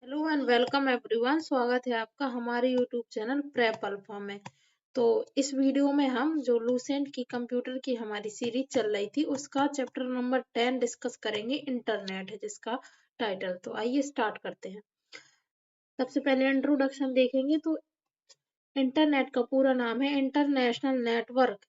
Hello and welcome everyone. स्वागत है आपका हमारे यूट्यूब चैनल प्रेप अल्फा में। तो इस वीडियो में हम जो लूसेंट की कंप्यूटर की हमारी सीरीज चल रही थी उसका चैप्टर नंबर 10 डिस्कस करेंगे। इंटरनेट है जिसका टाइटल। तो आइए स्टार्ट करते हैं। सबसे पहले इंट्रोडक्शन देखेंगे तो इंटरनेट का पूरा नाम है इंटरनेशनल नेटवर्क।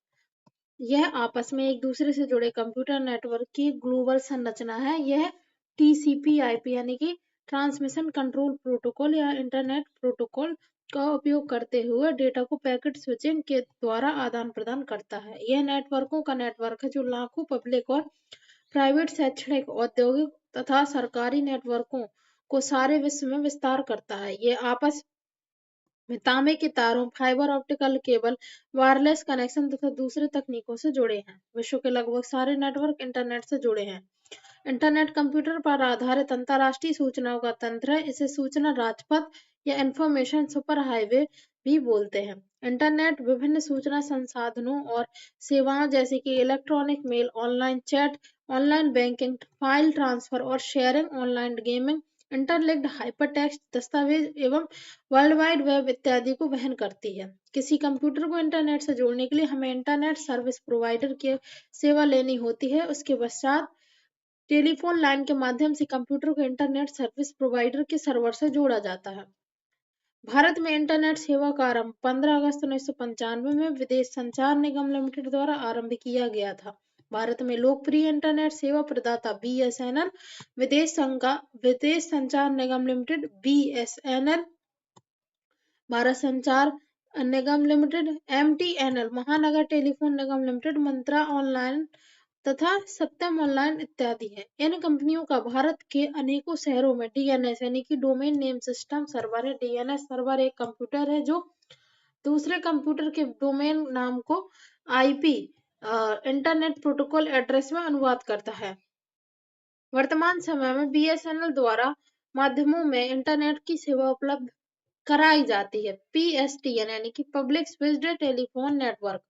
यह आपस में एक दूसरे से जुड़े कंप्यूटर नेटवर्क की ग्लोबल संरचना है। यह TCP/IP यानी कि ट्रांसमिशन कंट्रोल प्रोटोकॉल या इंटरनेट प्रोटोकॉल का उपयोग करते हुए डेटा को पैकेट स्विचिंग के द्वारा आदान प्रदान करता है। यह नेटवर्कों का नेटवर्क है जो लाखों पब्लिक और प्राइवेट, शैक्षणिक, औद्योगिक तथा सरकारी नेटवर्कों को सारे विश्व में विस्तार करता है। ये आपस में तांबे के तारों, fibre optical cable, wireless connection तथा दूसरे तकनीकों से जुड़े हैं। विश्व के लगभग सारे नेटवर्क इंटरनेट से जुड़े हैं। इंटरनेट कंप्यूटर पर आधारित अंतरराष्ट्रीय सूचनाओं का तंत्र है। इसे सूचना राजपथ या इंफॉर्मेशन सुपर हाईवे भी बोलते हैं। इंटरनेट विभिन्न सूचना संसाधनों और सेवाओं जैसे कि electronic mail, online chat, online banking, file transfer और sharing, online gaming, interlinked hypertext दस्तावेज एवं वर्ल्ड वाइड वेब इत्यादि को वहन करती है। किसी कंप्यूटर को इंटरनेट से जोड़ने के लिए हमें इंटरनेट सर्विस प्रोवाइडर की सेवा लेनी होती है। उसके पश्चात टेलीफोन लाइन के माध्यम से कंप्यूटर को इंटरनेट सर्विस प्रोवाइडर के सर्वर से जोड़ा जाता है। भारत में इंटरनेट सेवा का आरंभ 15 अगस्त 1995 में विदेश संचार निगम लिमिटेड द्वारा आरंभ किया गया था। भारत में लोकप्रिय इंटरनेट सेवा प्रदाता BSNL, विदेश संचार निगम लिमिटेड BSNL, भारत संचार निगम लिमिटेड MTNL, महानगर टेलीफोन निगम लिमिटेड, मंत्रा ऑनलाइन तथा सत्यम ऑनलाइन इत्यादि हैं। इन कंपनियों का भारत के अनेकों शहरों में DNS यानी कि डोमेन नेम सिस्टम सर्वर है। DNS सर्वर एक कंप्यूटर है जो दूसरे कंप्यूटर के डोमेन नाम को IP इंटरनेट प्रोटोकॉल एड्रेस में अनुवाद करता है। वर्तमान समय में BSNL द्वारा माध्यमों में इंटरनेट की सेवा उपलब्ध कराई जाती है। PSTN यानी कि पब्लिक स्विच्ड टेलीफोन नेटवर्क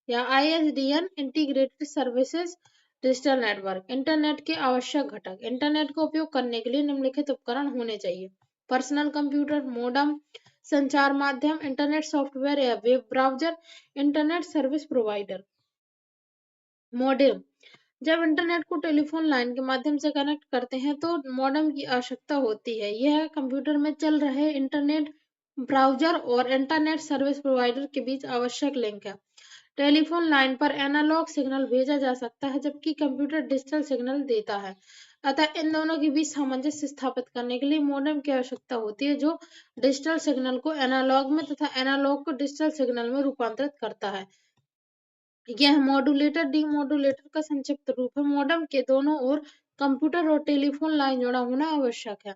या ISDN integrated services digital network. Internet के आवश्यक घटक। इंटरनेट का उपयोग करने के लिए निम्नलिखित उपकरण होने चाहिए: पर्सनल कंप्यूटर, मोडम, संचार माध्यम, इंटरनेट सॉफ्टवेयर या web browser, internet service provider. Modem. जब इंटरनेट को टेलीफोन लाइन के माध्यम से कनेक्ट करते हैं तो मॉडेम की आवश्यकता होती है। यह कंप्यूटर में चल रहे इंटरनेट ब्राउज़र और इंटरनेट सर्विस प्रोवाइडर के बीच आवश्यक लिंक है। टेलीफोन लाइन पर एनालॉग सिग्नल भेजा जा सकता है जबकि कंप्यूटर डिजिटल सिग्नल देता है। अतः इन दोनों के बीच सामंजस्य स्थापित करने के लिए मॉडेम की आवश्यकता होती है जो डिजिटल सिग्नल को एनालॉग में तथा एनालॉग को डिजिटल सिग्नल में रूपांतरित करता है। यह मॉड्यूलेटर डीमॉड्यूलेटर का संक्षिप्त रूप है। मॉडेम के दोनों ओर कंप्यूटर और टेलीफोन लाइन जुड़ा होना आवश्यक है।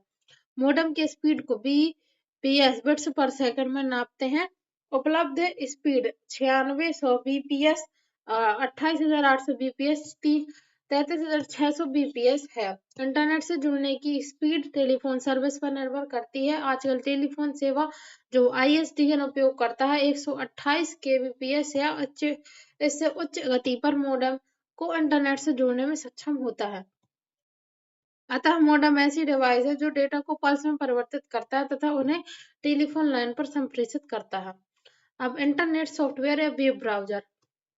मॉडेम की स्पीड को BPS बिट्स पर सेकंड में नापते हैं। उपलब्ध स्पीड 9600 BPS, 28800 BPS, 33600 BPS है। इंटरनेट से जुड़ने की स्पीड टेलीफोन सर्विस पर निर्भर करती है। आजकल टेलीफोन सेवा जो ISDN उपयोग करता है 128 kbps या इससे उच्च गति पर मॉडेम को इंटरनेट से जोड़ने में सक्षम होता है। अतः मॉडेम ऐसी डिवाइस है जो डेटा को पल्स में परिवर्तित करता है तथा उन्हें टेलीफोन लाइन पर संप्रेषित करता है। अब इंटरनेट सॉफ्टवेयर या वेब ब्राउज़र।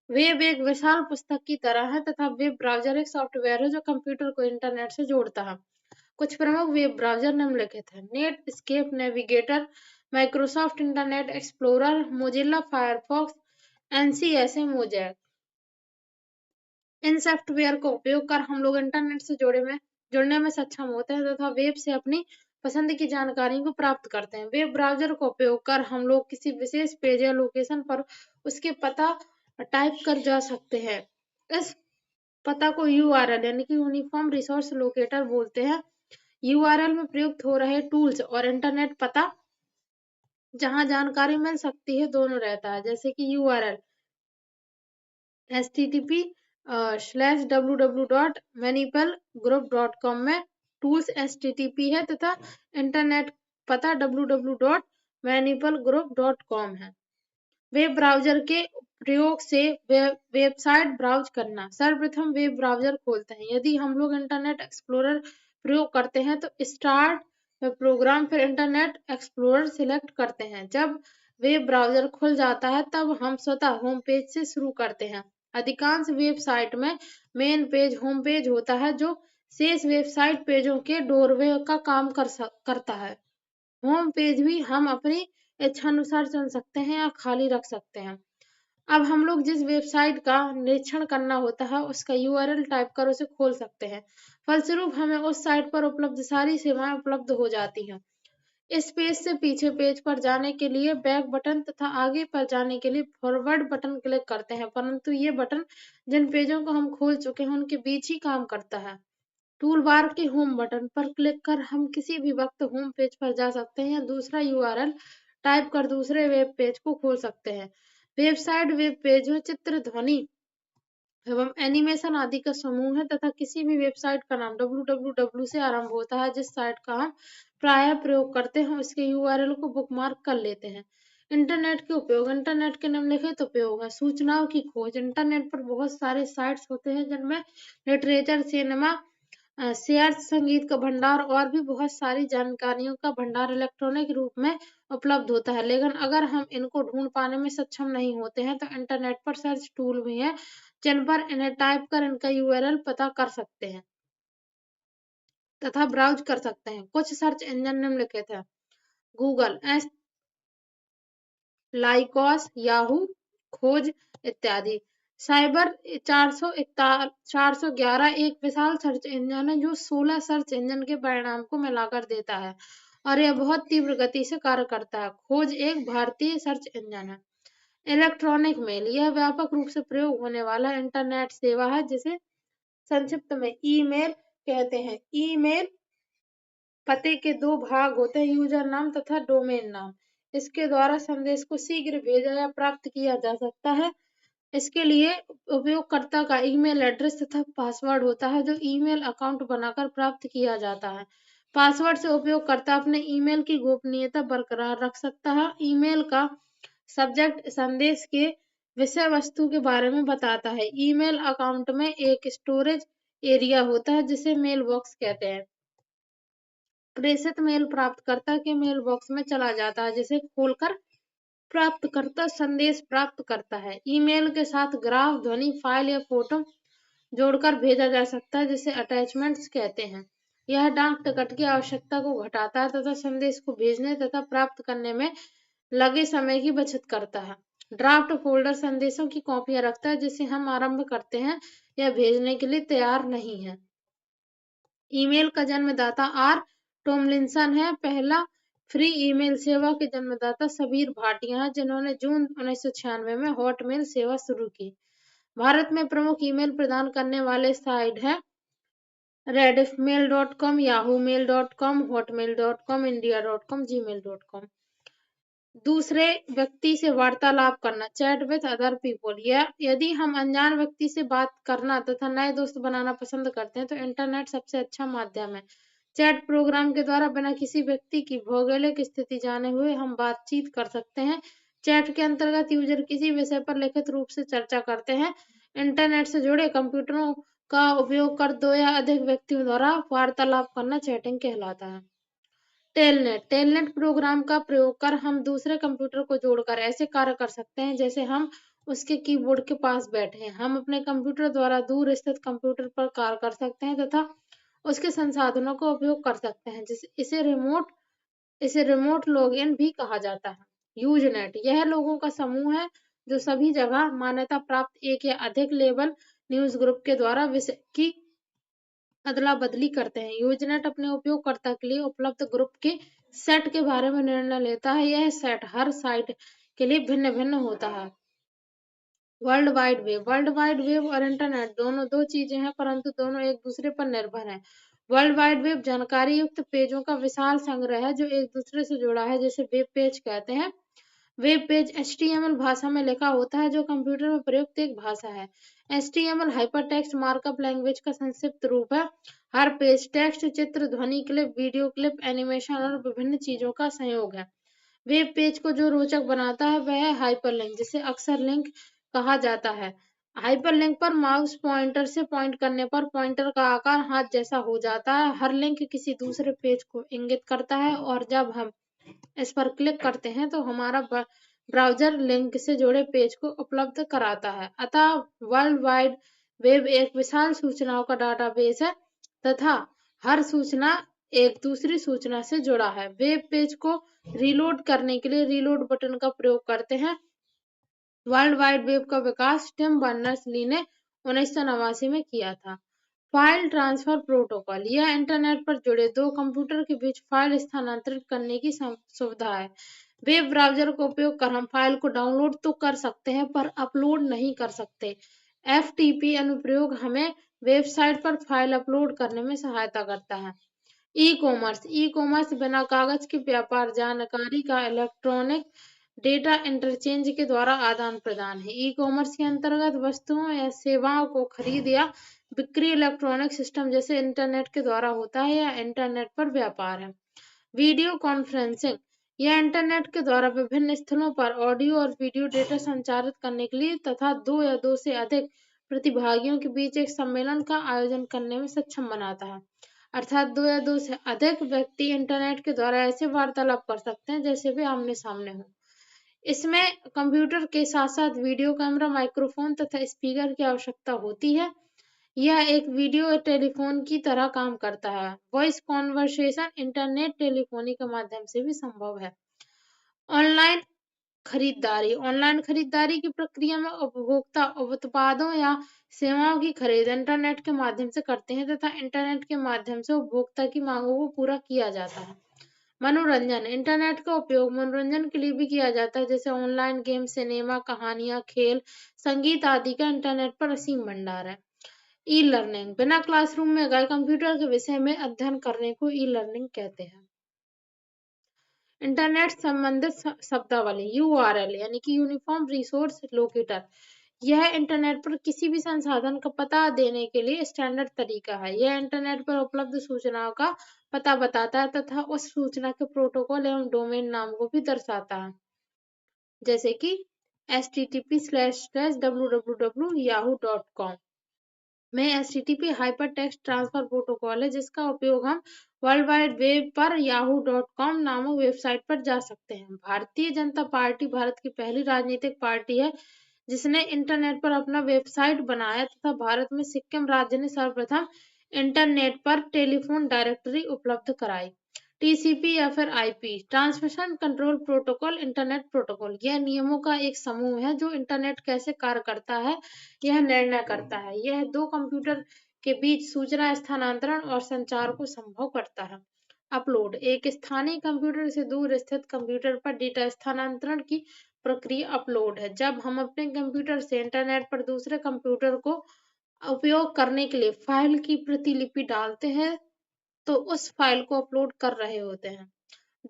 वेब एक विशाल पुस्तक की तरह है तथा वेब ब्राउज़र एक सॉफ्टवेयर है जो कंप्यूटर को इंटरनेट से जोड़ता है। कुछ प्रमुख वेब ब्राउज़र निम्नलिखित हैं: Netscape Navigator, Microsoft Internet Explorer, Mozilla Firefox, NCSA Mosaic. इन सॉफ्टवेयर का उपयोग कर हम लोग इंटरनेट से जुड़ने में सक्षम होते हैं तथा वेब से अपनी पसंद की जानकारी को प्राप्त करते हैं। वेब ब्राउज़र का उपयोग कर हम लोग किसी विशेष पेज या लोकेशन पर उसके पता टाइप कर जा सकते हैं। इस पता को URL यानी कि यूनिफॉर्म रिसोर्स लोकेटर बोलते हैं। URL में प्रयुक्त हो रहे टूल्स और इंटरनेट पता जहां जानकारी मिल सकती है दोनों रहता है। जैसे कि URL http://www.manipulgroup.com में टूल्स HTTP है तथा इंटरनेट पता www.manipulgroup.com है। वेब ब्राउज़र के प्रयोग से वेबसाइट ब्राउज करना। सर्वप्रथम वेब ब्राउज़र खोलते हैं। यदि हम लोग इंटरनेट एक्सप्लोरर प्रयोग करते हैं तो स्टार्ट वेब प्रोग्राम, फिर इंटरनेट एक्सप्लोरर सिलेक्ट करते हैं। जब वेब ब्राउज़र खुल जाता है तब हम स्वतः होम पेज से शुरू करते हैं। अधिकांश वेबसाइट में मेन पेज होम पेज होता है जो शेष वेबसाइट पेजों के डोरवे का काम करता है। होम पेज भी हम अपनी इच्छानुसार चुन सकते हैं या खाली रख सकते हैं। अब हम लोग जिस वेबसाइट का निरीक्षण करना होता है उसका यूआरएल टाइप कर उसे खोल सकते हैं। फलस्वरूप हमें उस साइट पर उपलब्ध सारी सेवाएं उपलब्ध हो जाती हैं। इस पेज से पीछे पेज पर जाने के लिए बैक बटन तथा आगे पर जाने के लिए फॉरवर्ड बटन क्लिक करते हैं, परंतु ये बटन जिन पेजों को हम खोल चुके हैं उनके बीच ही काम करता है। टूल बार के होम बटन पर क्लिक कर हम किसी भी वक्त होम पेज पर जा सकते हैं या दूसरा यूआरएल टाइप कर दूसरे वेब पेज को खोल सकते हैं। वेबसाइट वेब पेज में चित्र, ध्वनि एवं एनिमेशन आदि का समूह है तथा किसी भी वेबसाइट का नाम www से आरंभ होता है। जिस साइट का हम प्रायः प्रयोग करते हैं उसके यूआरएल को बुकमार्क कर लेते हैं। इंटरनेट के उपयोग, इंटरनेट के निम्नलिखित उपयोग है। सूचनाओं की खोज, इंटरनेट पर बहुत सारे साइट्स होते हैं जिनमें लिटरेचर, सिनेमा, शेयर, संगीत का भंडार और भी बहुत सारी जानकारियों का भंडार इलेक्ट्रॉनिक रूप में उपलब्ध होता है। लेकिन अगर हम इनको ढूंढ पाने में सक्षम नहीं होते हैं तो इंटरनेट पर सर्च टूल भी हैं जिन पर इन्हें टाइप कर इनका यूआरएल पता कर सकते हैं तथा ब्राउज कर सकते हैं। कुछ सर्च इंजन निम्नलिखित है: गूगल, लाइकॉस, याहू, खोज इत्यादि। साइबर 411 एक विशाल सर्च इंजन है जो 16 सर्च इंजन के परिणाम को मिलाकर देता है और यह बहुत तीव्र गति से कार्य करता है। खोज एक भारतीय सर्च इंजन है। इलेक्ट्रॉनिक मेल, यह व्यापक रूप से प्रयोग होने वाला इंटरनेट सेवा है जिसे संक्षिप्त में ईमेल कहते हैं। ईमेल पते के दो भाग होते हैं, यूजर नाम तथा डोमेन नाम। इसके द्वारा संदेश को शीघ्र भेजा या प्राप्त किया जा सकता है। इसके लिए उपयोगकर्ता का ईमेल एड्रेस तथा पासवर्ड होता है जो ईमेल अकाउंट बनाकर प्राप्त किया जाता है। पासवर्ड से उपयोगकर्ता अपने ईमेल की गोपनीयता बरकरार रख सकता है। ईमेल का सब्जेक्ट संदेश के विषय वस्तु के बारे में बताता है। ईमेल अकाउंट में एक स्टोरेज एरिया होता है जिसे मेल बॉक्स कहते हैं। प्रेषित मेल प्राप्तकर्ता के मेल बॉक्स में चला जाता है जिसे खोलकर प्राप्तकर्ता संदेश प्राप्त करता है। ईमेल के साथ ग्राफ, ध्वनि फाइल या फोटो जोड़कर भेजा जा सकता है जिसे अटैचमेंट्स कहते हैं। यह डाक टिकट की आवश्यकता को घटाता है तथा संदेश को भेजने तथा प्राप्त करने में लगे समय की बचत करता है। ड्राफ्ट फोल्डर संदेशों की कॉपियां रखता है जिसे हम आरंभ करते हैं या भेजने के लिए तैयार नहीं है। ईमेल का जन्मदाता आर टॉमलिंसन है। पहला फ्री ईमेल सेवा के जन्मदाता सबीर भाटिया हैं जिन्होंने जून 1996 में हॉटमेल सेवा शुरू की। भारत में प्रमुख ईमेल प्रदान करने वाले साइट हैं rediffmail.com, yahoomail.com, hotmail.com, india.com, gmail.com। दूसरे व्यक्ति से वार्तालाप करना, चैट विद अदर पीपल। यदि हम अनजान व्यक्ति से बात करना तथा नए दोस्त बनाना पसंद करते हैं तो इंटरनेट सबसे अच्छा माध्यम है। चैट प्रोग्राम के द्वारा बिना किसी व्यक्ति की भौगोलिक स्थिति जाने हुए हम बातचीत कर सकते हैं। चैट के अंतर्गत यूजर किसी विषय पर लिखित रूप से चर्चा करते हैं। इंटरनेट से जुड़े कंप्यूटरों का उपयोग कर दो या अधिक व्यक्तियों द्वारा वार्तालाप करना चैटिंग कहलाता है। टेलनेट प्रोग्राम का प्रयोग कर हम दूसरे कंप्यूटर को जोड़कर ऐसे कार्य कर सकते हैं जैसे हम उसके कीबोर्ड के पास बैठे हैं। हम अपने कंप्यूटर द्वारा दूर स्थित कंप्यूटर पर कार्य कर सकते हैं तथा उसके संसाधनों का उपयोग कर सकते हैं। इसे रिमोट लॉगिन भी कहा जाता है। यूजनेट, यह लोगों का समूह है जो सभी जगह मान्यता प्राप्त एक या अधिक लेबल न्यूज ग्रुप के द्वारा विषय की अदला बदली करते हैं। यूजनेट अपने उपयोगकर्ता के लिए उपलब्ध ग्रुप के सेट के बारे में निर्णय लेता है। यह सेट हर साइट के लिए भिन्न भिन्न होता है। वर्ल्ड वाइड वेब और इंटरनेट दोनों दो चीजें हैं परंतु दोनों एक दूसरे पर निर्भर हैं। वर्ल्ड वाइड वेब जानकारी युक्त पेजों का विशाल संग्रह है जो एक दूसरे से जुड़ा है जिसे वेब पेज कहते हैं। वेब पेज HTML भाषा में लिखा होता है जो कंप्यूटर में प्रयुक्त एक भाषा है। HTML हाइपरटेक्स्ट मार्कअप लैंग्वेज का संक्षिप्त रूप है। हर पेज टेक्स्ट, चित्र, ध्वनि क्लिप, वीडियो क्लिप, एनिमेशन और विभिन्न चीजों का संयोग है। वेब पेज को जो रोचक बनाता है वह है हाइपरलिंक जिसे अक्सर लिंक कहा जाता है। हाइपरलिंक पर माउस पॉइंटर से पॉइंट करने पर पॉइंटर का आकार हाथ जैसा हो जाता है। हर लिंक किसी दूसरे पेज को इंगित करता है और जब हम इस पर क्लिक करते हैं तो हमारा ब्राउज़र लिंक से जुड़े पेज को उपलब्ध कराता है। अतः वर्ल्ड वाइड वेब एक विशाल सूचनाओं का डाटाबेस है तथा हर सूचना एक दूसरी सूचना से जुड़ा है। वेब पेज को रीलोड करने के लिए रीलोड बटन का प्रयोग करते हैं। वर्ल्ड वाइड वेब का विकास टिम बर्नर्स-ली ने 1989 में किया था। फाइल ट्रांसफर प्रोटोकॉल, यह इंटरनेट पर जुड़े दो कंप्यूटर के बीच फाइल स्थानांतरित करने की सुविधा है। वेब ब्राउज़र का उपयोग कर हम फाइल को डाउनलोड तो कर सकते हैं पर अपलोड नहीं कर सकते। एफटीपी अनुप्रयोग हमें वेबसाइट पर फाइल अपलोड करने में सहायता करता है। ई-कॉमर्स बिना कागज के व्यापार जानकारी का इलेक्ट्रॉनिक डेटा इंटरचेंज के द्वारा आदान प्रदान है। ई कॉमर्स के अंतर्गत वस्तुओं या सेवाओं को खरीद या बिक्री इलेक्ट्रॉनिक सिस्टम जैसे इंटरनेट के द्वारा होता है या इंटरनेट पर व्यापार है। वीडियो कॉन्फ्रेंसिंग, यह इंटरनेट के द्वारा विभिन्न स्थलों पर ऑडियो और वीडियो डेटा संचारित करने के लिए तथा दो या दो से अधिक प्रतिभागियों के बीच एक सम्मेलन का आयोजन करने में सक्षम बनाता है। अर्थात दो या दो से अधिक व्यक्ति इंटरनेट के द्वारा ऐसे वार्तालाप कर सकते हैं जैसे वे आमने सामने हों। इसमें कंप्यूटर के साथ साथ वीडियो कैमरा, माइक्रोफोन तथा स्पीकर की आवश्यकता होती है। यह एक वीडियो टेलीफोन की तरह काम करता है। वॉइस कॉन्वर्सेशन इंटरनेट टेलीफोनी के माध्यम से भी संभव है। ऑनलाइन खरीदारी, ऑनलाइन खरीदारी की प्रक्रिया में उपभोक्ता उत्पादों या सेवाओं की खरीद इंटरनेट के माध्यम से करते हैं तथा इंटरनेट के माध्यम से उपभोक्ता की मांगों को पूरा किया जाता है। मनोरंजन, इंटरनेट का उपयोग मनोरंजन के लिए भी किया जाता है जैसे ऑनलाइन गेम, सिनेमा, कहानियां, खेल, संगीत आदि का इंटरनेट पर असीम भंडार है। ई लर्निंग, बिना क्लासरूम में गए कंप्यूटर के विषय में अध्ययन करने को ई लर्निंग कहते हैं। इंटरनेट संबंधित शब्दावली, यूआरएल यानी कि यूनिफॉर्म रिसोर्स लोकेटर, यह इंटरनेट पर किसी भी संसाधन का पता देने के लिए स्टैंडर्ड तरीका है। यह इंटरनेट पर उपलब्ध सूचनाओं का पता बताता है तथा उस सूचना के प्रोटोकॉल एवं डोमेन नाम को भी दर्शाता है, जैसे कि http://www.yahoo.com में HTTP हाइपरटेक्स्ट ट्रांसफर प्रोटोकॉल है जिसका उपयोग हम वर्ल्ड वाइड वेब पर yahoo.com नामक वेबसाइट पर जा सकते हैं। भारतीय जनता पार्टी भारत की पहली राजनीतिक पार्टी है जिसने इंटरनेट पर अपना वेबसाइट बनाया तथा भारत में सिक्किम राज्य ने सर्वप्रथम इंटरनेट पर टेलीफोन डायरेक्टरी उपलब्ध कराई। टीसीपी या फिर IP, transmission control protocol, internet protocol, यह नियमों का एक समूह है जो इंटरनेट कैसे कार्य करता है यह निर्णय करता है। यह दो कंप्यूटर के बीच सूचना स्थानांतरण और संचार को संभव करता है। अपलोड, एक स्थानीय कंप्यूटर से दूर स्थित कंप्यूटर पर डेटा स्थानांतरण की प्रक्रिया अपलोड है। जब हम अपने कंप्यूटर से इंटरनेट पर दूसरे कंप्यूटर को उपयोग करने के लिए फाइल की प्रतिलिपि डालते हैं तो उस फाइल को अपलोड कर रहे होते हैं।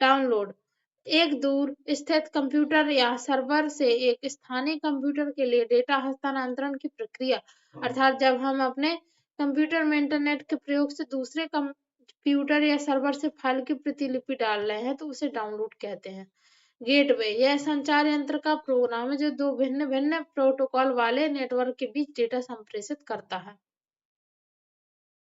डाउनलोड, एक दूर स्थित कंप्यूटर या सर्वर से एक स्थानीय कंप्यूटर के लिए डेटा हस्तांतरण की प्रक्रिया। अर्थात जब हम अपने कंप्यूटर में इंटरनेट के प्रयोग से दूसरे कंप्यूटर या सर्वर से फाइल की प्रतिलिपि डाल रहे हैं तो उसे डाउनलोड कहते हैं। गेटवे, यह संचार यंत्र का प्रोग्राम है जो दो भिन्न भिन्न प्रोटोकॉल वाले नेटवर्क के बीच डेटा संप्रेषित करता है।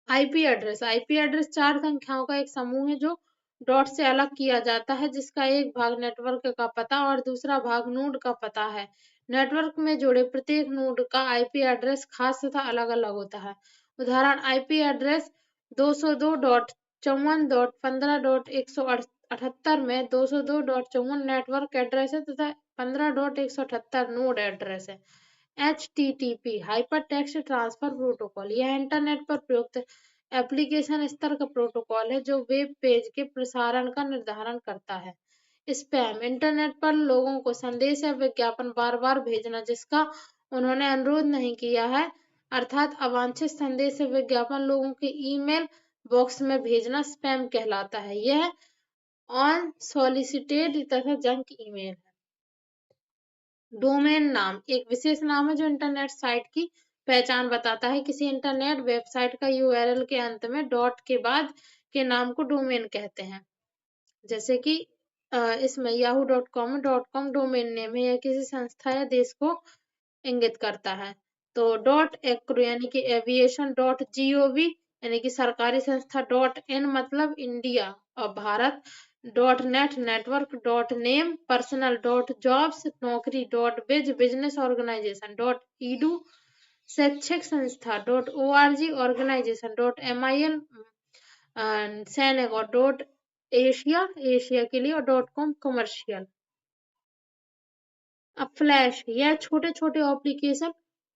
आईपी एड्रेस चार संख्याओं का एक समूह है जो डॉट से अलग किया जाता है जिसका एक भाग नेटवर्क का पता और दूसरा भाग नोड का पता है। नेटवर्क में जुड़े प्रत्येक नोड का आईपी एड्रेस खास तथा अलग-अलग होता है। उदाहरण आईपी एड्रेस 202.54.15.178 में 202.54 नेटवर्क एड्रेस है तथा 15.178 नोड एड्रेस है। HTTP हाइपरटेक्स्ट ट्रांसफर प्रोटोकॉल, यह इंटरनेट पर प्रयुक्त एप्लीकेशन स्तर का प्रोटोकॉल है जो वेब पेज के प्रसारण का निर्धारण करता है। स्पैम, इंटरनेट पर लोगों को संदेश या विज्ञापन बार बार भेजना जिसका उन्होंने अनुरोध नहीं किया है, अर्थात अवांछित संदेश या विज्ञापन लोगों के ईमेल बॉक्स में भेजना स्पैम कहलाता है। यह अनसॉलिसिटेड तथा जंक ईमेल है। डोमेन नाम, एक विशेष नाम है जो इंटरनेट साइट की पहचान बताता है। किसी इंटरनेट वेबसाइट का यूआरएल के अंत में डॉट के बाद के नाम को डोमेन कहते हैं। जैसे कि इसमें yahoo.com dot com domain name है। यह किसी संस्था या देश को इंगित करता है। तो डॉट एक्रो यानी कि एविएशन, डॉट जीओवी यानी कि सरकारी संस्था, डॉट इन मतलब इंडिया और Bharat, dot net network, dot name personal, dot jobs नौकरी, dot biz business organization, dot edu शैक्षिक संस्था, dot org organization, dot mil सैनिक और डॉट एशिया एशिया के लिए और डॉट कॉम कमर्शियल। अब फ्लैश यह छोटे छोटे एप्लीकेशन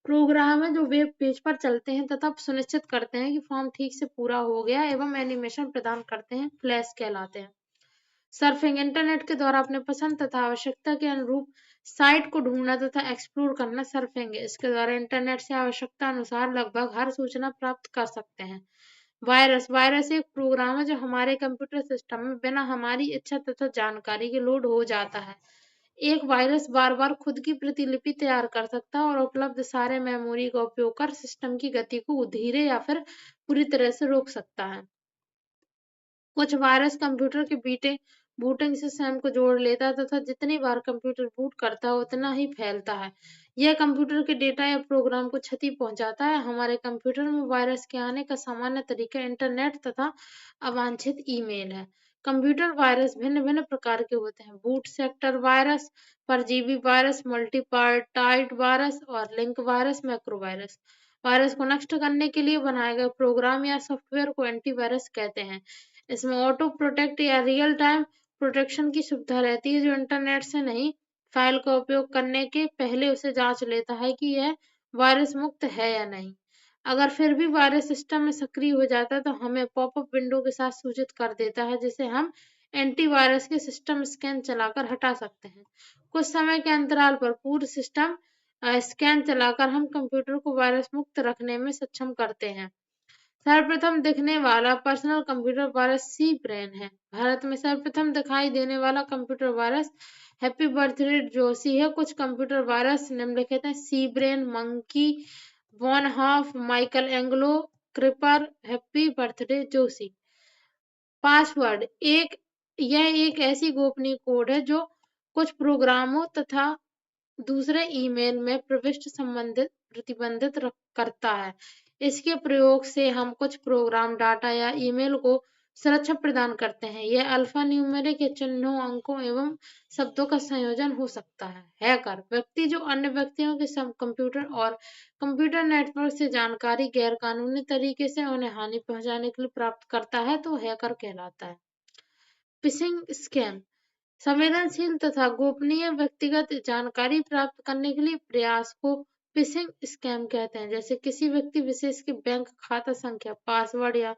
प्रोग्राम है जो वेब पेज पर चलते हैं तथा सुनिश्चित करते हैं कि फॉर्म ठीक से पूरा हो गया एवं एनिमेशन प्रदान करते हैं, फ्लैश कहलाते हैं। सर्फिंग इंटरनेट के द्वारा अपने पसंद तथा आवश्यकता के अनुरूप साइट को ढूंढना तथा एक्सप्लोर करना सर्फिंग है। इसके द्वारा इंटरनेट से आवश्यकता अनुसार लगभग हर सूचना प्राप्त कर सकते हैं। वायरस वायरस एक प्रोग्राम है जो हमारे कंप्यूटर सिस्टम में बिना हमारी इच्छा तथा जानकारी के लोड हो जाता है। एक वायरस बार बार खुद की प्रतिलिपि तैयार कर सकता है और उपलब्ध सारे मेमोरी का उपयोग कर सिस्टम की गति को धीरे या फिर पूरी तरह से रोक सकता है। कुछ वायरस कंप्यूटर के बूटिंग सिस्टम को जोड़ लेता है तथा जितनी बार कंप्यूटर बूट करता है उतना ही फैलता है। यह कंप्यूटर के डेटा या प्रोग्राम को क्षति पहुंचाता है। हमारे कंप्यूटर में वायरस के आने का सामान्य तरीका इंटरनेट तथा अवांछित ईमेल है। कंप्यूटर वायरस भिन्न भिन्न प्रकार के होते हैं। बूट सेक्टर वायरस, परजीवी वायरस, मल्टीपार्टाइड वायरस और link virus, macro virus. Virus को नष्ट करने के लिए बनाए गए प्रोग्राम या सॉफ्टवेयर को एंटीवायरस कहते हैं। इसमें ऑटो प्रोटेक्ट या रियल टाइम प्रोटेक्शन की सुविधा रहती है जो इंटरनेट से नहीं, फाइल का उपयोग करने के पहले उसे जांच लेता है कि यह वायरस मुक्त है या नहीं। अगर फिर भी वायरस सिस्टम में सक्रिय हो जाता है तो हमें पॉपअप विंडो के साथ सूचित कर देता है जिसे हम एंटीवायरस के सिस्टम स्कैन चलाकर हटा सकते हैं। कुछ समय के अंतराल पर पूर्ण सिस्टम स्कैन चलाकर हम कंप्यूटर को वायरस मुक्त रखने में सक्षम करते हैं। सर्वप्रथम दिखने वाला personal computer virus C Brain है। भारत में सर्वप्रथम दिखाई देने वाला computer virus happy birthday Joshi है। कुछ कंप्यूटर वायरस निम्नलिखित हैं: C Brain, Monkey, one half, Michelangelo, Creeper, happy birthday Joshi. Password यह एक ऐसी गोपनीय कोड है जो कुछ प्रोग्रामों तथा दूसरे ईमेल में प्रविष्टि संबंधित प्रतिबंधित करता है। इसके प्रयोग से हम कुछ प्रोग्राम, डाटा या ईमेल को सुरक्षा प्रदान करते हैं। यह अल्फा न्यूमेरिक या चिन्हों, अंकों एवं शब्दों का संयोजन हो सकता है। हैकर व्यक्ति जो अन्य व्यक्तियों के सब कंप्यूटर और कंप्यूटर नेटवर्क से जानकारी गैरकानूनी तरीके से उन्हें हानि पहुंचाने के लिए प्राप्त करता है तो हैकर कहलाता है। फिशिंग स्कैम संवेदनशील तथा गोपनीय व्यक्तिगत जानकारी प्राप्त करने के लिए प्रयास को फिशिंग स्कैम कहते हैं। जैसे किसी व्यक्ति विशेष के बैंक खाता संख्या, पासवर्ड या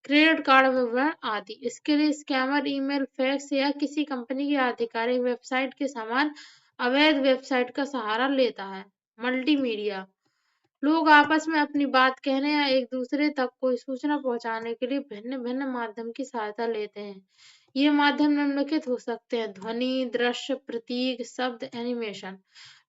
क्रेडिट कार्ड विवरण आदि। इसके लिए स्कैमर ईमेल, फैक्स या किसी कंपनी की आधिकारिक वेबसाइट के समान अवैध वेबसाइट का सहारा लेता है। मल्टीमीडिया लोग आपस में अपनी बात कहने या एक दूसरे तक कोई सूचना पहुंचाने के लिए भिन्न भिन्न माध्यम की सहायता लेते हैं। ये माध्यम निम्नलिखित हो सकते हैं: ध्वनि, दृश्य, प्रतीक, शब्द, एनिमेशन।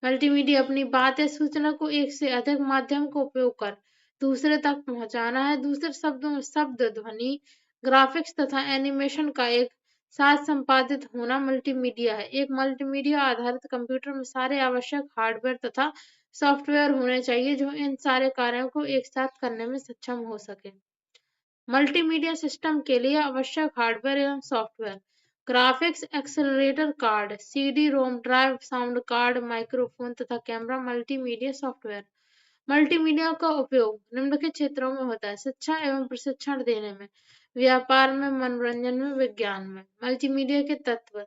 मल्टीमीडिया अपनी बात या सूचना को एक से अधिक माध्यम का उपयोग कर दूसरे तक पहुंचाना है। दूसरे शब्दों में शब्द, ध्वनि, ग्राफिक्स तथा एनिमेशन का एक साथ संपादित होना मल्टीमीडिया है। एक मल्टीमीडिया आधारित कंप्यूटर में सारे आवश्यक हार्डवेयर तथा सॉफ्टवेयर होने चाहिए जो इन सारे कार्यों को एक साथ करने में सक्षम हो सके। मल्टीमीडिया सिस्टम के लिए आवश्यक हार्डवेयर एवं software: graphics accelerator card, CD ROM drive, sound card, microphone तथा कैमरा। मल्टीमीडिया सॉफ्टवेयर मल्टीमीडिया का उपयोग निम्नलिखित क्षेत्रों में होता है: शिक्षा एवं प्रशिक्षण देने में, व्यापार में, मनोरंजन में, विज्ञान में। मल्टीमीडिया के तत्व: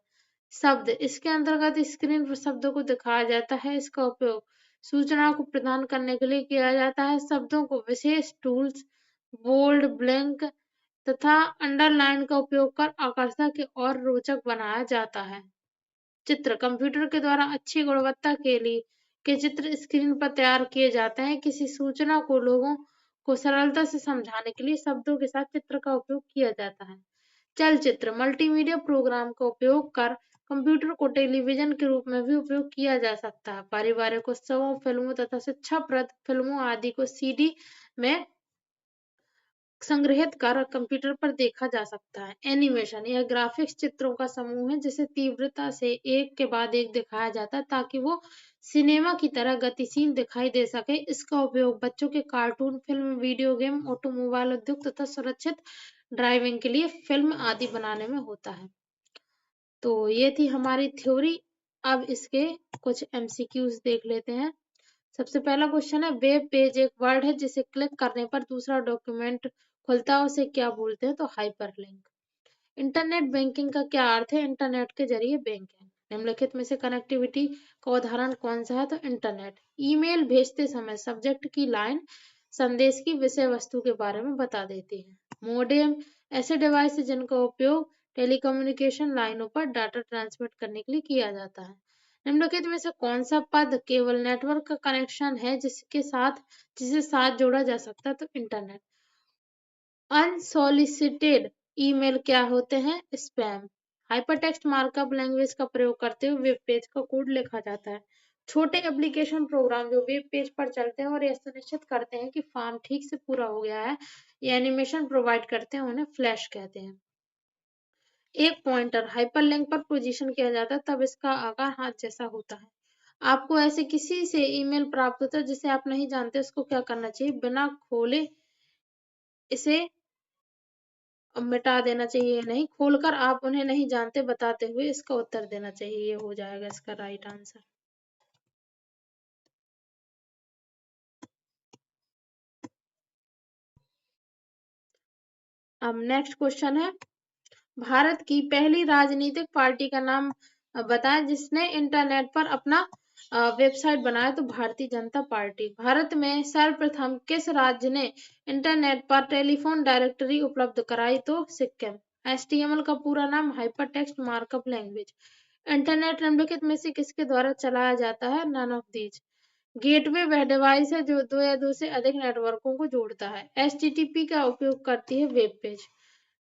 शब्द इसके अंतर्गत स्क्रीन पर शब्दों को दिखाया जाता है। इसका उपयोग सूचना को प्रदान करने के लिए किया जाता है। शब्दों को विशेष टूल्स, बोल्ड, ब्लैंक तथा अंडरलाइन का उपयोग कर आकर्षक और रोचक बनाया जाता है। चित्र कंप्यूटर के द्वारा अच्छी गुणवत्ता के चित्र स्क्रीन पर तैयार किए जाते हैं। किसी सूचना को लोगों को सरलता से समझाने के लिए शब्दों के साथ चित्र का उपयोग किया जाता है। चलचित्र मल्टीमीडिया प्रोग्राम का उपयोग कर कंप्यूटर को टेलीविजन के रूप में भी उपयोग किया जा सकता है। पारिवारिक उत्सवों, फिल्मों तथा शिक्षाप्रद फिल्मों आदि को सीडी में संग्रहित कर कंप्यूटर पर देखा जा सकता है। एनिमेशन यह ग्राफिक्स चित्रों का समूह है जिसे तीव्रता से एक के बाद एक दिखाया जाता है ताकि वो सिनेमा की तरह गतिशील दिखाई दे सके। इसका उपयोग बच्चों के cartoon, film, video game, automobile उद्योग तथा सुरक्षित ड्राइविंग के लिए फिल्म आदि बनाने में होता है। तो ये थी हमारी थ्योरी। अब इसके कुछ एमसीक्यूज देख लेते हैं। सबसे पहला क्वेश्चन है, वेब पेज एक वर्ड है जिसे क्लिक करने पर दूसरा डॉक्यूमेंट खुलता है, उसे क्या बोलते हैं? तो हाइपरलिंक। इंटरनेट बैंकिंग का क्या अर्थ है? इंटरनेट के जरिए बैंकिंग। निम्नलिखित में से कनेक्टिविटी का उदाहरण कौन सा है? तो इंटरनेट। ईमेल भेजते समय सब्जेक्ट की लाइन संदेश की विषय वस्तु के बारे में बता देती है। मोडेम ऐसे डिवाइस है जिनका उपयोग टेलीकम्युनिकेशन लाइनों पर डाटा ट्रांसमिट करने के लिए किया जाता है। निम्नलिखित में से कौन सा पद केवल नेटवर्क का कनेक्शन है जिसे साथ जोड़ा जा सकता है? तो इंटरनेट। अनसॉलिसिटेड ईमेल क्या होते हैं? स्पैम। हाइपरटेक्स्ट मार्कअप लैंग्वेज का प्रयोग करते हुए वेब पेज का कोड लिखा जाता है। छोटे एप्लीकेशन प्रोग्राम जो वेब पेज पर चलते हैं और यह सुनिश्चित करते हैं कि फॉर्म ठीक से पूरा हो गया है, ये एनिमेशन प्रोवाइड करते हैं, उन्हें फ्लैश कहते हैं। एक पॉइंटर हाइपरलिंक पर पोजीशन किया जाता है तब इसका आकार हाथ जैसा होता है। आपको ऐसे किसी से ईमेल प्राप्त होता है जिसे आप नहीं जानते, उसको क्या करना चाहिए? बिना खोले इसे मिटा देना चाहिए। नहीं खोलकर आप उन्हें नहीं जानते बताते हुए इसका उत्तर देना चाहिए। ये हो जाएगा इसका राइट आंसर। अब नेक्स्ट क्वेश्चन है, भारत की पहली राजनीतिक पार्टी का नाम बताएं जिसने इंटरनेट पर अपना वेबसाइट बनाया। तो भारतीय जनता पार्टी। भारत में सर्वप्रथम किस राज्य ने इंटरनेट पर टेलीफोन डायरेक्टरी उपलब्ध कराई? तो सिक्किम। HTML का पूरा नाम हाइपरटेक्स्ट मार्कअप लैंग्वेज। इंटरनेट निम्नलिखित में से किसके द्वारा चलाया जाता है? None of these. गेटवे वह डिवाइस है जो दो या दो से अधिक नेटवर्कों को जोड़ता है। HTTP का उपयोग करती है web page.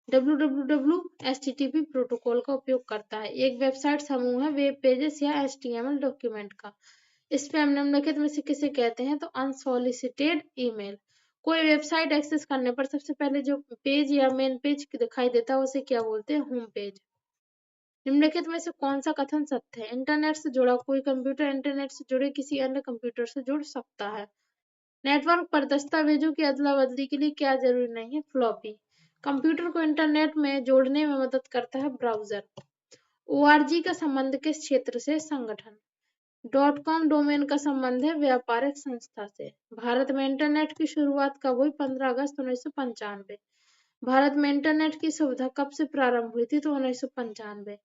www HTTP protocol का उपयोग करता है। एक वेबसाइट समूह है वेब पेजेस या HTML डॉक्यूमेंट का। स्पैम निम्नलिखित में से किसे कहते हैं? तो अनसॉलिसिटेड ईमेल। कोई वेबसाइट एक्सेस करने पर सबसे पहले जो पेज या मेन पेज दिखाई देता है उसे क्या बोलते हैं? Home page. निम्नलिखित में से कौन सा कथन सत्य है? इंटरनेट से जुड़ा कोई कंप्यूटर इंटरनेट से जुड़े किसी अन्य कंप्यूटर से जुड़ सकता है। नेटवर्क पर दस्तावेजों की अदला बदली के लिए क्या जरूरी नहीं है? फ्लॉपी। कंप्यूटर को इंटरनेट में जोड़ने में मदद करता है ब्राउजर। ORG का संबंध किस क्षेत्र से? संगठन। .com डोमेन का संबंध है व्यापारिक संस्था से। भारत में इंटरनेट की शुरुआत कब हुई? 15 अगस्त 1995। भारत में इंटरनेट की सुविधा कब से प्रारंभ हुई थी? तो 1995।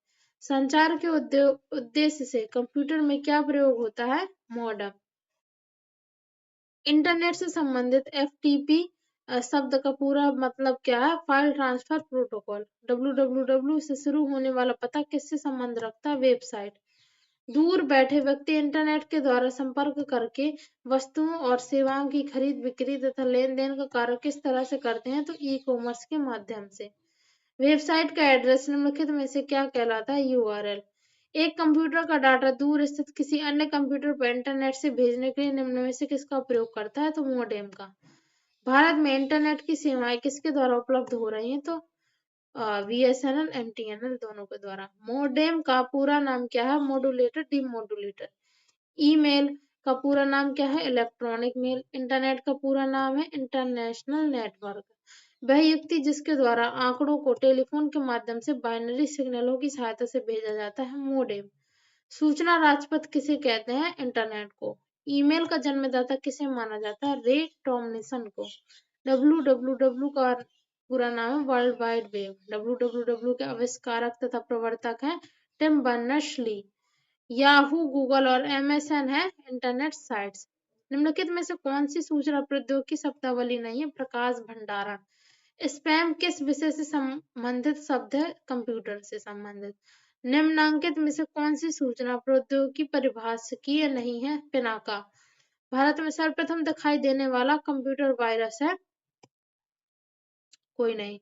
संचार के उद्देश्य से कंप्यूटर में क्या प्रयोग होता है? मॉडेम। इंटरनेट से संबंधित FTP शब्द का पूरा मतलब क्या है? File transfer protocol. www से शुरू होने वाला पता किससे संबंध रखता है? वेबसाइट। दूर बैठे व्यक्ति इंटरनेट के द्वारा संपर्क करके वस्तुओं और सेवाओं की खरीद बिक्री तथा लेन देन का कार्य किस तरह से करते हैं? तो ई-कॉमर्स के माध्यम से। वेबसाइट का एड्रेस निम्नलिखित में से क्या कहलाता है? URL। एक कंप्यूटर का डाटा दूर स्थित किसी अन्य कंप्यूटर पर इंटरनेट से भेजने के लिए निम्न में से किसका प्रयोग करता है? तो मोडेम का। भारत में इंटरनेट की सेवाएं किसके द्वारा उपलब्ध हो रही हैं? तो BSNL MTNL दोनों के द्वारा। मोडेम का पूरा नाम क्या है? Modulator demodulator. ईमेल का पूरा नाम क्या है? Electronic mail. इंटरनेट का पूरा नाम है इंटरनेशनल नेटवर्क। वह युक्ति जिसके द्वारा आंकड़ों को टेलीफोन के माध्यम से बाइनरी सिग्नलों की सहायता से भेजा जाता है, मोडेम। सूचना राजपथ किसे कहते हैं? इंटरनेट को। ईमेल का जन्मदाता किसे माना जाता है? रे टॉमलिंसन को। www का पूरा नाम है वर्ल्ड वाइड वेब। www के आविष्कारक तथा प्रवर्तक हैं टिम बर्नर्स-ली। याहू, गूगल और MSN है इंटरनेट साइट्स। निम्नलिखित में से कौन सी सूचना प्रौद्योगिकी शब्दावली नहीं है? प्रकाश भंडारण। स्पैम किस विषय से संबंधित शब्द है? कंप्यूटर से संबंधित। निम्नांकित में से कौन सी सूचना प्रौद्योगिकी परिभाषिकीय नहीं है? पिनाका। भारत में सर्वप्रथम दिखाई देने वाला कंप्यूटर वायरस है? कोई नहीं।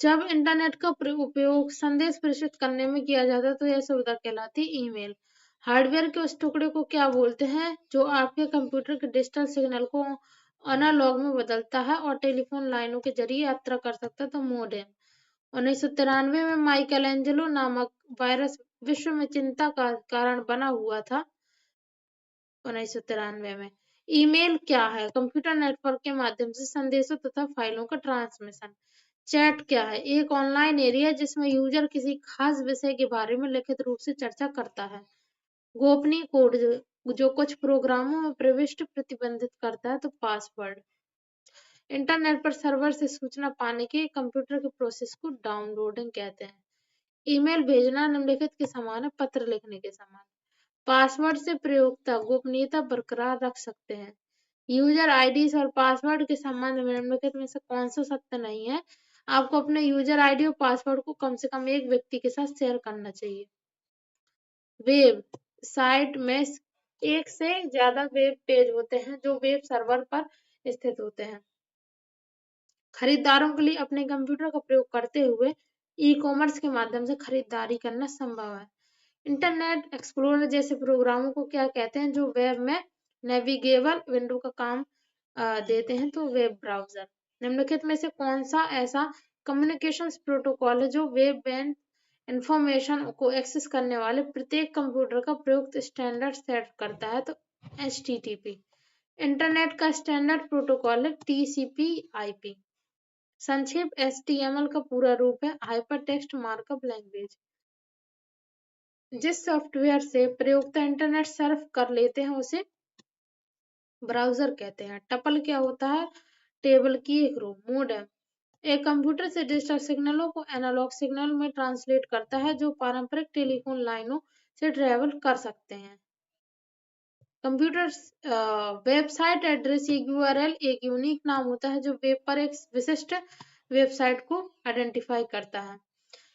जब इंटरनेट का उपयोग संदेश प्रेषित करने में किया जाता है तो यह सुविधा कहलाती है ईमेल। हार्डवेयर के उस टुकड़े को क्या बोलते हैं जो आपके कंप्यूटर के डिजिटल सिग्नल को एनालॉग में बदलता है और टेलीफोन लाइनों के जरिए यात्रा कर सकता है तो मोडेम। 1993 में माइकल एंजेलो नामक वायरस विश्व में चिंता का कारण बना हुआ था। 1993 में ईमेल क्या है? कंप्यूटर नेटवर्क के माध्यम से संदेशों तथा फाइलों का ट्रांसमिशन। चैट क्या है? एक ऑनलाइन एरिया जिसमें यूजर किसी खास विषय के बारे में लिखित रूप से चर्चा करता है। गोपनीय कोड जो कुछ प्रोग्रामों में प्रविष्टि प्रतिबंधित करता है तो पासवर्ड। इंटरनेट पर सर्वर से सूचना पाने के कंप्यूटर के प्रोसेस को डाउनलोडिंग कहते हैं। ईमेल भेजना निम्नलिखित के समान है, पत्र लिखने के समान। पासवर्ड से प्रयोक्ता गोपनीयता बरकरार रख सकते हैं। यूजर आईडी और पासवर्ड के संबंध में निम्नलिखित में से कौन सा सत्य नहीं है? आपको अपने यूजर आईडी और पासवर्ड को कम से कम एक व्यक्ति के साथ शेयर करना चाहिए। वेब साइट में एक से ज्यादा वेब पेज होते हैं जो वेब सर्वर पर स्थित होते हैं। खरीदारों के लिए अपने कंप्यूटर का प्रयोग करते हुए ई कॉमर्स के माध्यम से खरीदारी करना संभव है। इंटरनेट एक्सप्लोरर जैसे प्रोग्रामों को क्या कहते हैं जो वेब में नेविगेबल विंडो का काम देते हैं तो वेब ब्राउजर। निम्नलिखित में से कौन सा ऐसा कम्युनिकेशंस प्रोटोकॉल है जो वेब एंड इंफॉर्मेशन को एक्सेस करने वाले प्रत्येक कंप्यूटर का प्रयुक्त स्टैंडर्ड सेट करता है तो HTTP। इंटरनेट का स्टैंडर्ड प्रोटोकॉल है TCP/IP। संक्षेप HTML का पूरा रूप है हाइपर टेक्स्ट मार्कअप लैंग्वेज। जिस सॉफ्टवेयर से प्रयोक्ता इंटरनेट सर्फ कर लेते हैं उसे ब्राउजर कहते हैं। टपल क्या होता है? टेबल की एक रो। मोडेम एक कंप्यूटर से डिजिटल सिग्नलों को एनालॉग सिग्नल में ट्रांसलेट करता है जो पारंपरिक टेलीफोन लाइनों से ट्रेवल कर सकते हैं। कंप्यूटर वेबसाइट एड्रेस URL एक यूनिक नाम होता है जो वेब पर एक विशिष्ट वेबसाइट को आइडेंटिफाई करता है।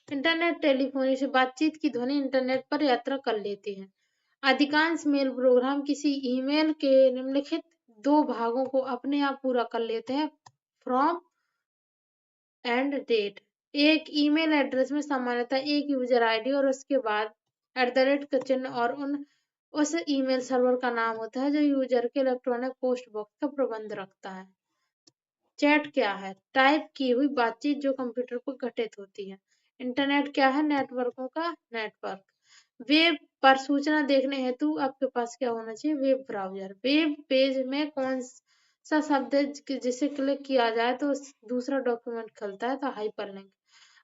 इंटरनेट टेलीफोनी से बातचीत की ध्वनि इंटरनेट पर यात्रा कर लेती है। अधिकांश मेल प्रोग्राम किसी ईमेल के निम्नलिखित दो भागों को अपने आप पूरा कर लेते हैं, फ्रॉम एंड डेट। एक ईमेल एड्रेस में सामान्यतः एक यूजर आईडी और उसके बाद @ का चिन्ह और उस ईमेल सर्वर का नाम होता है जो यूजर के इलेक्ट्रॉनिक पोस्ट बॉक्स का प्रबंध रखता है। चैट क्या है? टाइप की हुई बातचीत जो कंप्यूटर पर घटित होती है। इंटरनेट क्या है? नेटवर्कों का नेटवर्क। वेब पर सूचना देखने हेतु आपके पास क्या होना चाहिए? Web browser. वेब पेज में कौन सा शब्द है जिसे क्लिक किया जाए तो दूसरा डॉक्यूमेंट खुलता है तो हाइपरलिंक।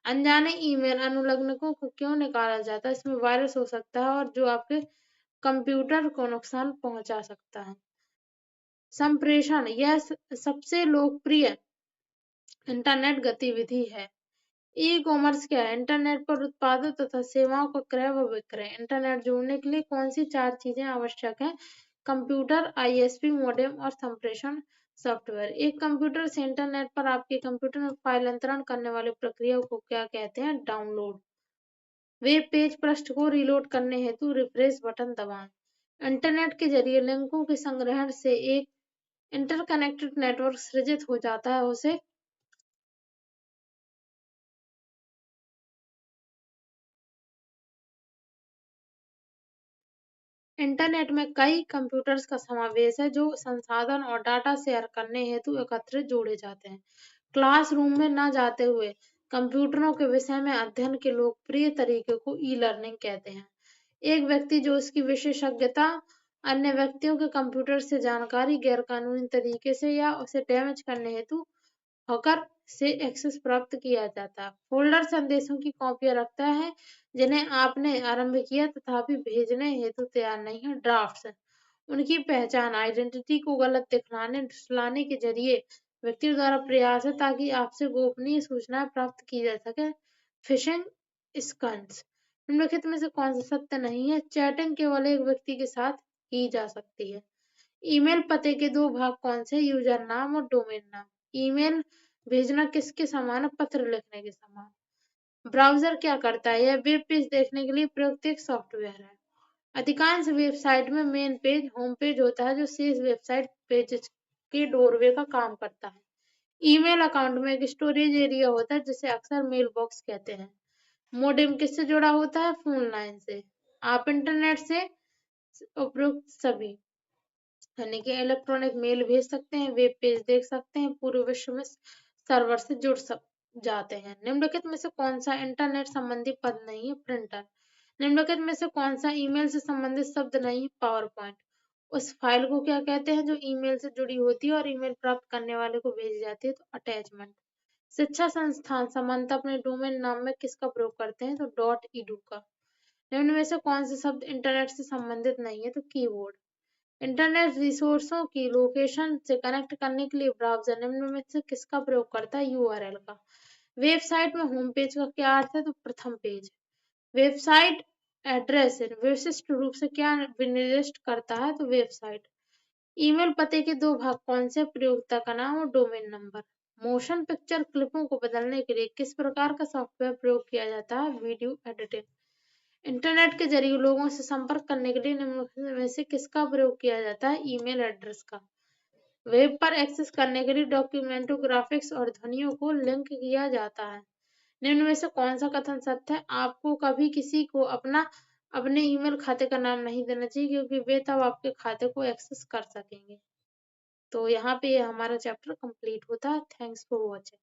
अनजाने ईमेल अनुलग्नकों को क्यों निकाला जाता है? इसमें वायरस हो सकता है और जो आपके कंप्यूटर को नुकसान पहुंचा सकता है। संप्रेषण यह सबसे लोकप्रिय इंटरनेट गतिविधि है। ई कॉमर्स क्या है? इंटरनेट पर उत्पादों तथा सेवाओं का क्रय व विक्रय। इंटरनेट जोड़ने के लिए कौन सी 4 चीजें आवश्यक हैं? कंप्यूटर, ISP, मोडेम और संप्रेषण सॉफ्टवेयर। एक कंप्यूटर से इंटरनेट पर आपके कंप्यूटर में फाइल अंतरण करने वाली प्रक्रिया को क्या कहते हैं? डाउनलोड। वेब पेज पृष्ठ को रीलोड करने हेतु रिफ्रेश बटन दबाएं। इंटरनेट के जरिए लिंकों के संग्रहण से एक इंटरकनेक्टेड नेटवर्क सृजित हो जाता है उसे इंटरनेट में कई कंप्यूटर्स का समावेश है जो संसाधन और डाटा शेयर करने हेतु एकत्रित जोड़े जाते हैं। क्लासरूम में न जाते हुए कंप्यूटरों के विषय में अध्ययन के लोकप्रिय तरीके को ई लर्निंग कहते हैं। एक व्यक्ति जो उसकी विशेषज्ञता अन्य व्यक्तियों के कंप्यूटर से जानकारी गैरकानूनी तरीके से या उसे डैमेज करने हेतु हैकर से एक्सेस प्राप्त किया जाता है। फोल्डर संदेशों की कॉपियां रखता है जिन्हें आपने आरंभ किया तथापि भेजने हेतु तैयार नहीं है। ड्राफ्ट्स उनकी पहचान आइडेंटिटी को गलत दिखलाने फुसलाने के जरिए व्यक्तियों द्वारा प्रयास है ताकि आपसे गोपनीय सूचनाएं प्राप्त की जा सके। फिशिंग स्कन्स निम्नलिखित में से कौन सा सत्य नहीं है? चैटिंग केवल एक व्यक्ति के साथ की जा सकती है। ईमेल पते के दो भाग कौन से? यूजर नाम और डोमेन नाम। ईमेल भेजना किसके समान है? पत्र लिखने के समान। ब्राउजर क्या करता है? यह वेब पेज देखने के लिए प्रयुक्त एक सॉफ्टवेयर है। अधिकांश वेबसाइट में मेन पेज होम पेज होता है जो शेष वेबसाइट पेजेस के डोरवे का काम करता है। ईमेल अकाउंट में एक स्टोरेज एरिया होता है जिसे अक्सर मेल बॉक्स कहते हैं। मोडेम किससे जुड़ा होता है? फोन लाइन से। आप इंटरनेट से उपयुक्त सभी यानी कि इलेक्ट्रॉनिक मेल भेज सकते हैं, वेब पेज देख सकते हैं, पूरे विश्व में सर्वर से जुड़ सक जाते हैं। निम्नलिखित में से कौन सा इंटरनेट संबंधी पद नहीं है? प्रिंटर। निम्नलिखित में से कौन सा ईमेल से संबंधित शब्द नहीं है? Power point. उस फाइल को क्या कहते हैं जो ईमेल से जुड़ी होती है और ईमेल प्राप्त करने वाले को भेजी जाती है? तो अटैचमेंट। शिक्षा संस्थान सामान्यतः अपने डोमेन नाम में किसका प्रयोग करते हैं? तो डॉट edu का। निम्न में से कौन से शब्द इंटरनेट से संबंधित नहीं है? तो कीबोर्ड। इंटरनेट रिसोर्सों की लोकेशन से कनेक्ट करने के लिए ब्राउज़र निम्न में से किसका प्रयोग करता है? यूआरएल का। वेबसाइट में होम पेज का क्या अर्थ है? तो प्रथम पेज। वेबसाइट एड्रेस विशिष्ट रूप से क्या निर्दिष्ट करता है? तो वेबसाइट। ईमेल पते के दो भाग कौन से? प्रयोगकर्ता का नाम और डोमेन नंबर। मोशन पिक्चर क्लिपों को बदलने के लिए किस प्रकार का सॉफ्टवेयर प्रयोग किया जाता है? Video editing. इंटरनेट के जरिए लोगों से संपर्क करने के लिए निम्नलिखित में से किसका प्रयोग किया जाता है? ईमेल एड्रेस का। वेब पर एक्सेस करने के लिए डॉक्यूमेंटों, ग्राफिक्स और ध्वनियों को लिंक किया जाता है। निम्न में से कौन सा कथन सत्य है? आपको कभी किसी को अपने ईमेल खाते का नाम नहीं देना चाहिए क्योंकि वे तब आपके खाते को एक्सेस कर सकेंगे। तो यहाँ पे हमारा चैप्टर कंप्लीट होता है। Thanks for watching.